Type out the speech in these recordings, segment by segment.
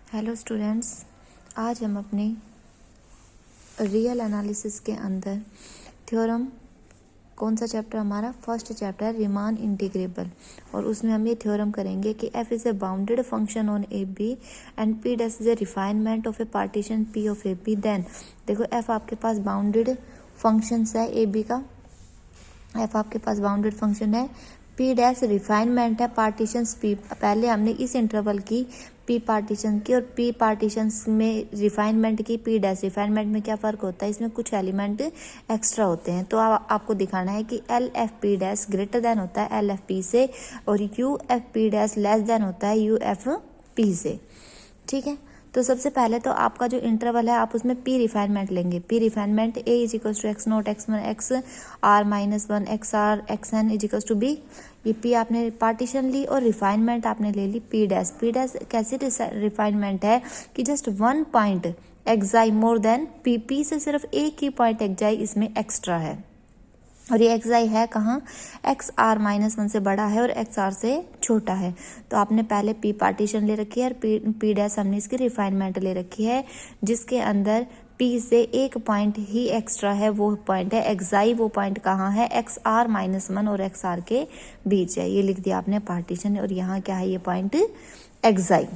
Hello students, आज हम अपने रियल एनालिसिस के अंदर थ्योरम, कौन सा चैप्टर हमारा फर्स्ट चैप्टर रीमान इंटीग्रेबल, और उसमें हम ये थ्योरम करेंगे कि f is a bounded function on a b and p dash is a refinement of a partition p of a b. Then देखो f आपके पास बाउंडेड फंक्शंस है ए बी का, f आपके पास बाउंडेड फंक्शन है, p dash refinement है partitions p। पहले हमने इस इंटरवल की p पार्टीशन की और p पार्टीशंस में रिफाइनमेंट की, p डैश रिफाइनमेंट में क्या फ़र्क होता है, इसमें कुछ एलिमेंट एक्स्ट्रा होते हैं। तो आपको दिखाना है कि L F P dash greater then होता है एल एफ पी से और U F P dash less than होता है यू एफ पी से। ठीक है, तो सबसे पहले तो आपका जो इंटरवल है आप उसमें p रिफाइनमेंट लेंगे। p refinement a is equals to x naught x one x r minus one x r x n is equals to b। ये p आपने पार्टीशन ली और रिफाइनमेंट आपने ले ली p डैश। p डैश कैसी refinement है कि just one point xi more than p से सिर्फ एक ही पॉइंट एक्साई इसमें एक्स्ट्रा है, और ये एक्स आई है कहाँ, एक्स आर माइनस वन से बड़ा है और एक्स आर से छोटा है। तो आपने पहले पी पार्टीशन ले रखी है और पी डैश हमने इसकी रिफाइनमेंट ले रखी है, जिसके अंदर पी से एक पॉइंट ही एक्स्ट्रा है, वो पॉइंट है एक्स आई। वो पॉइंट कहाँ है, एक्स आर माइनस वन और एक्स आर के बीच है। ये लिख दिया आपने पार्टीशन, और यहाँ क्या है, ये पॉइंट एक्स आई।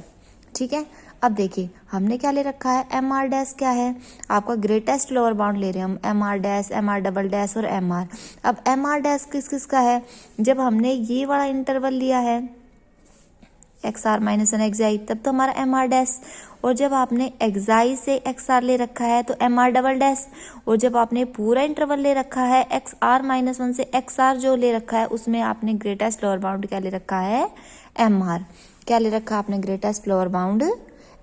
ठीक है, अब देखिए हमने क्या ले रखा है, एम आर डैश क्या है, आपका ग्रेटेस्ट लोअर बाउंड ले रहे हैं हम, m are dash, m are double dash और एम आर। अब एम आर डैश किस किस का है, जब हमने ये वाला इंटरवल लिया है x r minus one x i, तब तो हमारा एम आर डैश, और जब आपने एक्स आई से एक्स आर ले रखा है तो एम आर डबल डैश, और जब आपने पूरा इंटरवल ले रखा है एक्स आर माइनस वन से एक्स आर जो ले रखा है उसमें आपने ग्रेटेस्ट लोअर बाउंड क्या ले रखा है, एम आर। क्या ले रखा है आपने, greatest lower bound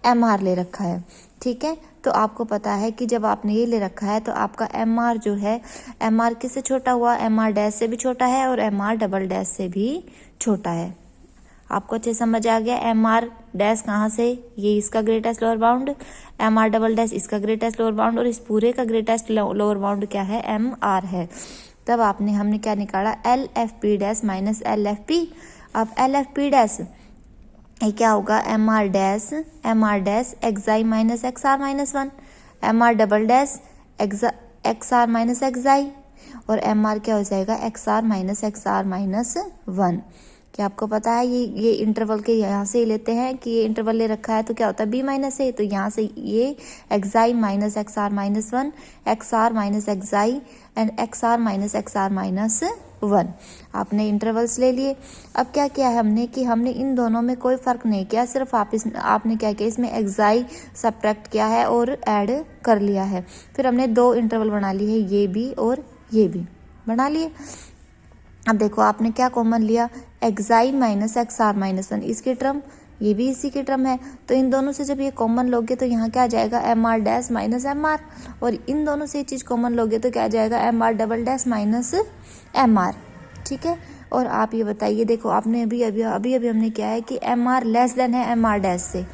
m r ले रखा है। ठीक है, तो आपको पता है कि जब आपने ये ले रखा है तो आपका एम आर जो है, एम आर किससे छोटा हुआ, एम आर डैश से भी छोटा है और एम आर डबल डैश से भी छोटा है। आपको अच्छे समझ आ गया, एम आर डैश कहाँ से, ये इसका greatest lower bound, m are double dash इसका ग्रेटेस्ट लोअर बाउंड, और इस पूरे का ग्रेटेस्ट लोअर बाउंड क्या है, एम आर है। तब हमने क्या निकाला, L F P dash minus L F P. अब एल एफ पी डैश ये क्या होगा, M are dash x i minus x r minus one, M are double dash x r minus x i, और M R क्या हो जाएगा, x r minus one. क्या आपको पता है ये इंटरवल के यहाँ से ही लेते हैं कि ये इंटरवल ले रखा है तो क्या होता है बी माइनस ए, तो यहाँ से ये x i minus x r minus one, x r minus x i and x r minus one. आपने इंटरवल्स ले लिए। अब क्या किया है हमने कि हमने इन दोनों में कोई फर्क नहीं किया, सिर्फ आपने क्या किया, इसमें एक्साई सब्ट्रैक्ट किया है और ऐड कर लिया है। फिर हमने दो इंटरवल बना लिए है, ये भी और ये भी बना लिए। अब देखो आपने क्या कॉमन लिया, xi minus x r minus one, इसकी टर्म, ये भी इसी की टर्म है, तो इन दोनों से जब ये कॉमन लोगे तो यहाँ क्या आ जाएगा, m are dash minus M R, और इन दोनों से ये चीज़ कॉमन लोगे तो क्या आ जाएगा, m are double dash minus M r. ठीक है, और आप ये बताइए, देखो आपने अभी हमने क्या है कि एम आर लेस देन है एम आर डैश से,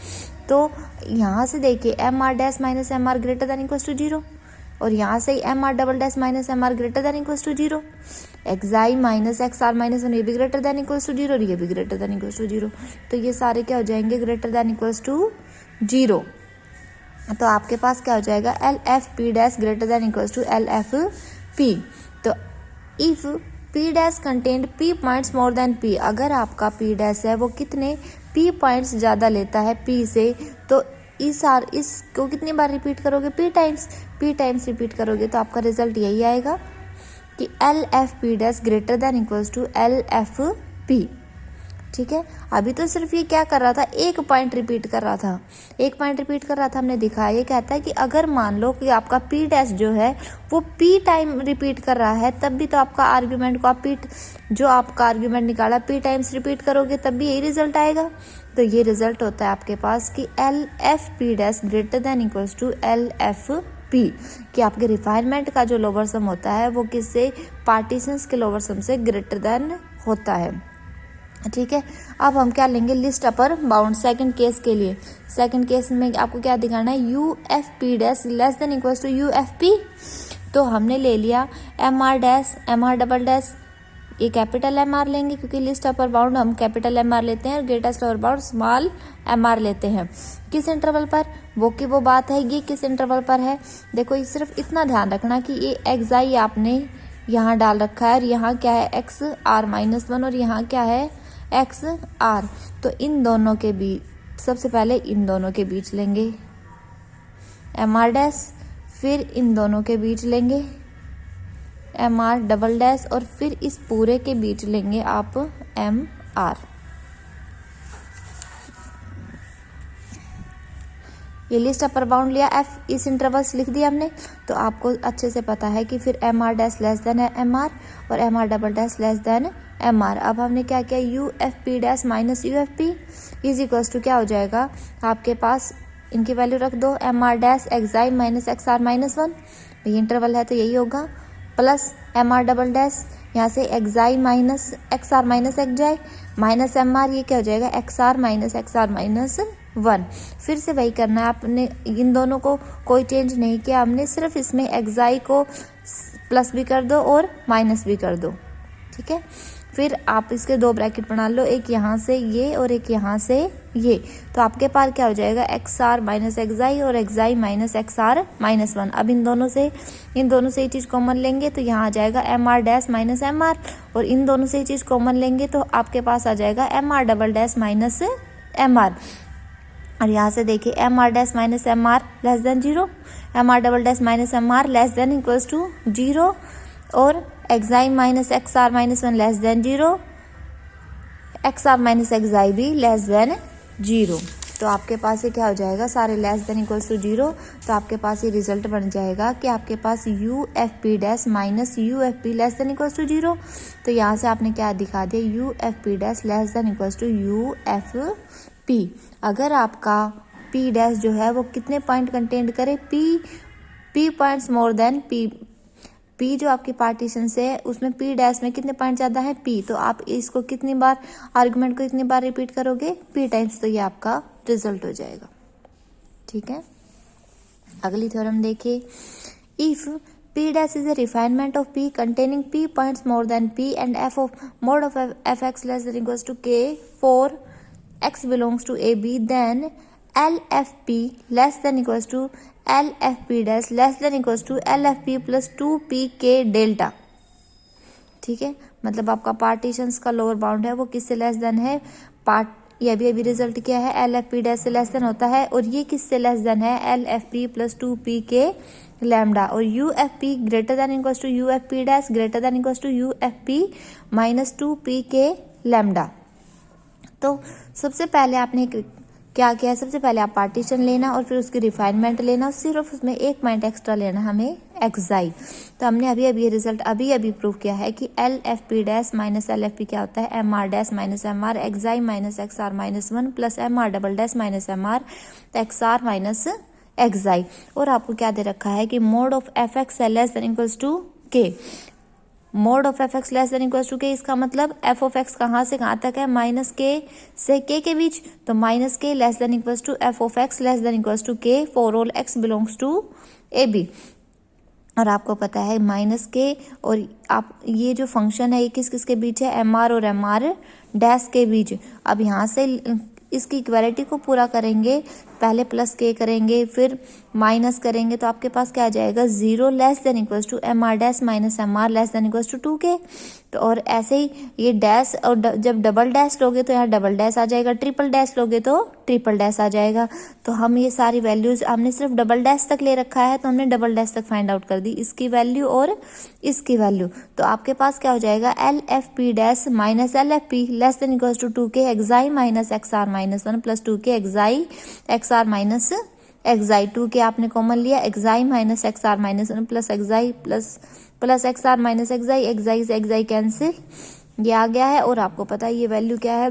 तो यहाँ से देखिए m are dash minus M r greater than equals to zero, और यहाँ से m are double dash minus M r greater than equals to zero, x i minus x r minus one ये भी greater than equals to zero और ये भी greater than equals to zero, तो ये सारे क्या हो जाएंगे, greater than equals to zero. तो आपके पास क्या हो जाएगा, L F P dash greater than equals to L F P. तो if P dash content P points more than P, अगर आपका पी डैश है वो कितने पी पॉइंट्स ज़्यादा लेता है पी से, तो इसको कितनी बार रिपीट करोगे, पी टाइम्स रिपीट करोगे, तो आपका रिजल्ट यही आएगा कि L F P dash greater than equals to L F P. ठीक है, अभी तो सिर्फ ये क्या कर रहा था, एक पॉइंट रिपीट कर रहा था, हमने दिखाया। ये कहता है कि अगर मान लो कि आपका पी डैश जो है वो पी टाइम रिपीट कर रहा है, तब भी तो आपका आर्ग्यूमेंट को आप जो आपका आर्ग्यूमेंट निकाला पी टाइम्स रिपीट करोगे तब भी यही रिजल्ट आएगा। तो ये रिजल्ट होता है आपके पास कि L F P dash greater than equals to L F P, कि आपके रिफाइनमेंट का जो लोअर सम होता है वो किससे, पार्टीशंस के लोअर सम से ग्रेटर देन होता है। ठीक है, अब हम क्या लेंगे, least upper bound second case के लिए। सेकंड केस में आपको क्या दिखाना है, U F P dash less than equals to U F P. तो हमने ले लिया m are dash, m are double dash ये कैपिटल एम आर लेंगे क्योंकि लिस्ट अपर बाउंड हम कैपिटल एम आर लेते हैं और greatest lower bound small m are लेते हैं। किस इंटरवल पर, वो की वो बात है, ये किस इंटरवल पर है। देखो ये सिर्फ इतना ध्यान रखना कि ये एक्स आपने यहाँ डाल रखा है और यहाँ क्या है एक्स आर -1 और यहाँ क्या है एक्स आर। तो इन दोनों के बीच, सबसे पहले इन दोनों के बीच लेंगे एम आर डैश, फिर इन दोनों के बीच लेंगे एम आर डबल डैश और फिर इस पूरे के बीच लेंगे आप एम आर। ये लिस्ट अपर बाउंड लिया, एफ इस इंटरवल्स लिख दिया हमने, तो आपको अच्छे से पता है कि फिर M are dash less than M are और M R double dash less than M are. अब हमने क्या किया, U F P dash minus U F P is equals to क्या हो जाएगा आपके पास, इनकी वैल्यू रख दो, M are dash x i minus x r -1, ये इंटरवल है तो यही होगा, plus M are double dash यहाँ से x i minus x r minus एक्साई minus M r, ये क्या हो जाएगा x r minus x r -1। फिर से वही करना है, आपने इन दोनों को कोई चेंज नहीं किया, हमने सिर्फ इसमें एक्साई को प्लस भी कर दो और माइनस भी कर दो, ठीक है। फिर आप इसके दो ब्रैकेट बना लो, एक यहाँ से ये और एक यहाँ से ये, तो आपके पास क्या हो जाएगा एक्स आर माइनस एक्साई और एक्साई माइनस एक्स आर -1। अब इन दोनों से ये चीज़ कॉमन लेंगे तो यहाँ आ जाएगा m are dash minus M R, और इन दोनों से ये चीज़ कॉमन लेंगे तो आपके पास आ जाएगा m are double dash minus M R. और यहाँ से देखिए m are dash minus M r less than 0, m are double dash minus M r less than equals to 0 और xi minus x r -1 less than 0, x r minus xi भी less than 0। तो आपके पास ये क्या हो जाएगा, सारे less than equals to 0, तो आपके पास ये रिजल्ट बन जाएगा कि आपके पास U F P dash minus U F P less than equals to 0। तो यहाँ से आपने क्या दिखा दिया, U F P dash less than equals to U F P. अगर आपका पी डैश जो है वो कितने पॉइंट कंटेंट करे, P points more than P जो आपकी पार्टीशन से है उसमें पी डैश में कितने पॉइंट ज़्यादा है पी, तो आप इसको कितनी बार आर्गुमेंट को कितनी बार रिपीट करोगे पी टाइम्स, तो ये आपका रिजल्ट हो जाएगा, ठीक है। अगली थ्योरम देखिए, if P dash is a refinement of P containing P points more than P and f of mod of f x less than equals to k for x belongs to a b, then L F P less than equals to L F P dash less than equals to L F P plus 2p के delta, ठीक है। मतलब आपका partitions का lower bound है वो किससे less than है, ये अभी रिजल्ट क्या है, एल एफ पी डैश से लेस देन होता है, और ये किससे लेस देन है, L F P plus 2p के लैम्डा, और U F P greater than equals to U F P dash greater than equals to U F P minus 2p के लैम्डा। तो सबसे पहले आपने क्या किया है, सबसे पहले आप पार्टीशन लेना और फिर उसकी रिफाइनमेंट लेना, सिर्फ उसमें एक पॉइंट एक्स्ट्रा लेना हमें एक्साई। तो हमने अभी ये रिजल्ट अभी प्रूव किया है कि L F P dash minus L F P क्या होता है, M R dash minus M R x i minus x r -1 plus M are double dash minus M R x r minus x i. और आपको क्या दे रखा है कि mod of f x less than equals to k, mod of f x less than equals to k, इसका मतलब F of x कहाँ से कहाँ तक है, माइनस के से के के बीच, तो minus k less than equals to f of x less than equals to k for all x belongs to a b. और आपको पता है माइनस के और आप ये जो फंक्शन है ये किस किस के बीच है, एम आर और एम आर डैश के बीच। अब यहाँ से इसकी इक्वालिटी को पूरा करेंगे, पहले प्लस के करेंगे फिर माइनस करेंगे, तो आपके पास क्या आ जाएगा 0 less than equals to m are dash minus M r less than equals to 2k। तो और ऐसे ही ये डैश, और जब डबल डैश लोगे तो यहाँ डबल डैश आ जाएगा, ट्रिपल डैश लोगे तो ट्रिपल डैश आ जाएगा। तो हम ये सारी वैल्यूज, हमने सिर्फ डबल डैश तक ले रखा है तो हमने डबल डैश तक फाइंड आउट कर दी, इसकी वैल्यू और इसकी वैल्यू। तो आपके पास क्या हो जाएगा, L F P dash minus L F P less than equals to 2k xi minus x r -1 plus 2k xi x r minus xi, 2k आपने कॉमन लिया, xi minus x r -1 plus xi plus x r minus xi, xi से xi cancel, ये आ गया है। और आपको पता है ये वैल्यू क्या है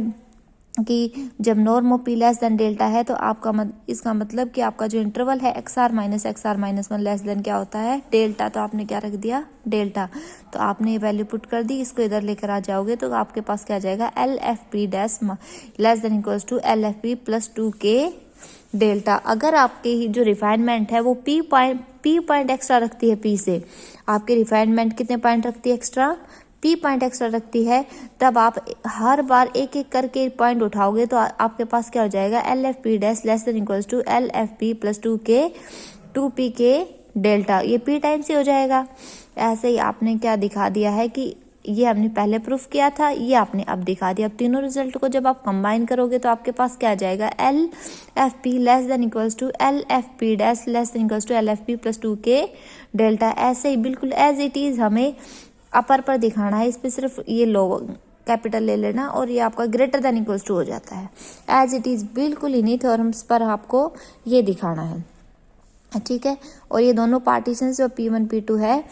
कि जब norm of P less then delta है तो आपका इसका मतलब कि आपका जो इंटरवल है एक्स आर -1 लेस देन क्या होता है, डेल्टा। तो आपने क्या रख दिया, डेल्टा। तो आपने ये वैल्यू पुट कर दी, इसको इधर लेकर आ जाओगे तो आपके पास क्या आ जाएगा, L F P dash less than equals to L F P plus 2k delta. अगर आपकी जो रिफाइनमेंट है वो पी पॉइंट एक्स्ट्रा रखती है, पी से आपकी रिफाइनमेंट कितने पॉइंट रखती है एक्स्ट्रा, p पॉइंट एक्स्ट्रा रखती है, तब आप हर बार एक एक करके पॉइंट उठाओगे तो आपके पास क्या हो जाएगा, LFP dash less than equals to LFP plus 2p के डेल्टा, ये p टाइम्स ही हो जाएगा। ऐसे ही आपने क्या दिखा दिया है कि ये हमने पहले प्रूफ किया था, ये आपने अब दिखा दिया। अब तीनों रिजल्ट को जब आप कंबाइन करोगे तो आपके पास क्या आ जाएगा, LFP less than equals to LFP dash less than equals to LFP plus 2k delta. ऐसे ही बिल्कुल एज इट इज हमें अपर पर दिखाना है, इस पर सिर्फ ये लोअर कैपिटल ले लेना और ये आपका ग्रेटर देन इक्वल्स टू हो जाता है। एज इट इज बिल्कुल इन्हीं थ्योरम्स पर आपको ये दिखाना है, ठीक है। और ये दोनों पार्टीशन जो P1 P2 है,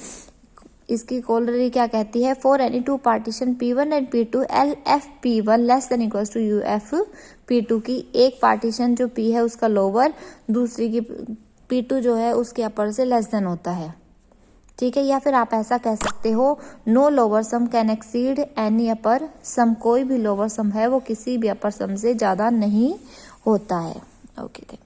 इसकी कोलरी क्या कहती है, for any two partition P1 and P2 LFP1 less than equals to UFP2 की एक पार्टीशन जो P है उसका लोअर, दूसरी की P2 जो है उसके अपर से लेस देन होता है, ठीक है। या फिर आप ऐसा कह सकते हो, no lower sum can exceed any upper sum, कोई भी लोअर सम है वो किसी भी अपर सम से ज्यादा नहीं होता है। ओके।